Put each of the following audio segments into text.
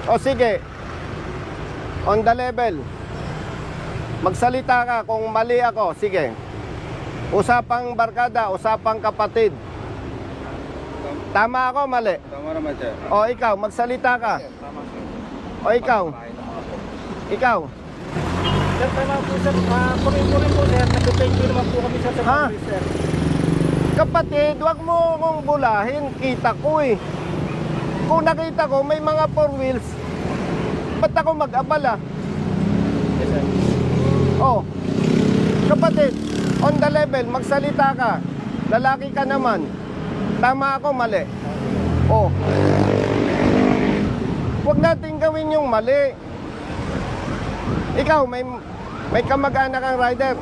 O sige, on the level. Magsalita ka kung mali ako. Sige. Usapang barkada, usapang kapatid. Tama ako, mali? Tama naman, sir. O ikaw, magsalita ka. Tama, sir. O ikaw. Ikaw. Sir, tama po, sir. Puri-puri po, sir. Nag-thank you naman po kami, sir, sa Ha? mga sir. Kapatid, wag mo kong bulahin. Kita ko eh. Kung nakita ko may mga four wheels, ba't ako mag-abala? Yes, sir. Oh, kapatid, on the level, magsalita ka. Lalaki ka naman. Tama ako, mali. Oh. Huwag natin gawin yung mali. Ikaw, may kamag-anak kang rider.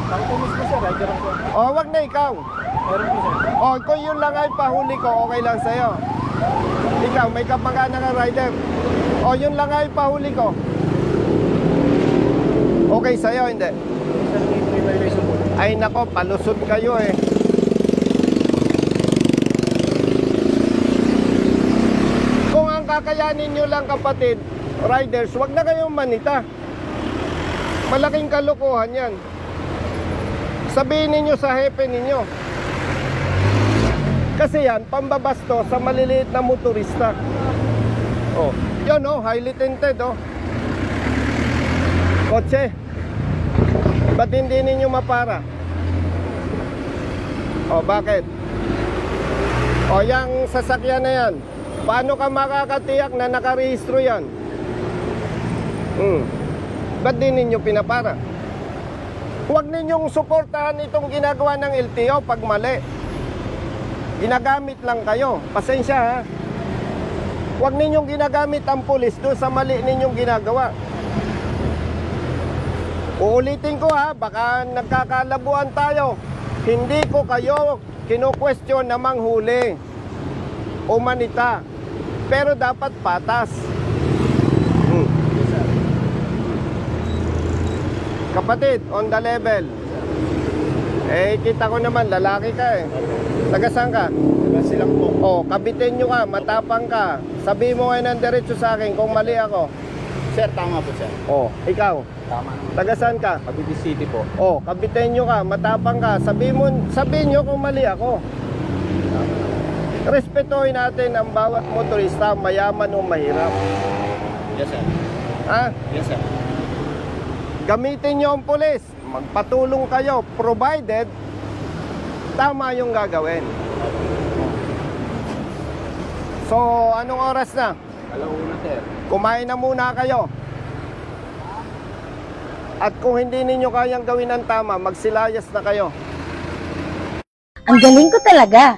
Ako po mismo, sir. Rider ako. Oh, wag na ikaw. Meron po, sir. Oh, kung yun lang ay pahuli ko, okay lang sa'yo. Ikaw, may kamag-anak kang rider. Oh, yun lang ay pahuli ko. Okay sa'yo, hindi? Sir, may violation po. Ay nako, palusot kayo eh. Kung ang kakayanin nyo lang kapatid, riders, wag na kayong manita. Malaking kalokohan yan. Sabihin ninyo sa hepe ninyo. Kasi yan, pambabasto sa maliliit na motorista. Oh, yun oh, highly tinted oh. Kotse. Ba't hindi ninyo mapara? O, bakit? O, yung sasakyan na yan, paano ka makakatiyak na nakarehistro yan? Ba't di ninyo pinapara? Huwag ninyong suportahan itong ginagawa ng LTO pag mali. Ginagamit lang kayo. Pasensya ha. Huwag ninyong ginagamit ang pulis doon sa mali ninyong ginagawa. Uulitin ko ha, baka nagkakalabuan tayo. Hindi ko kayo kinu-question na manghuli o manita. Pero dapat patas. Kapatid, on the level. Eh, kita ko naman, lalaki ka eh. Taga-saan ka? Silang po. Oh, kabitin nyo ka, matapang ka. Sabi mo ngayon ng diretso sa akin kung mali ako. Sir, tama po, sir. Oh, ikaw, Tama naman. taga-saan ka? Cavite City po. Oh, kabitin nyo ka, matapang ka. Sabihin nyo kung mali ako. Respetuhin natin ang bawat motorista, mayaman o mahirap. Yes, sir. Ha? Yes, sir. Gamitin nyo ang pulis. Magpatulong kayo, provided tama yung gagawin. So, anong oras na? Alauna, sir. Kumain na muna kayo. At kung hindi ninyo kayang gawin ang tama, magsilayas na kayo. Ang galing ko talaga.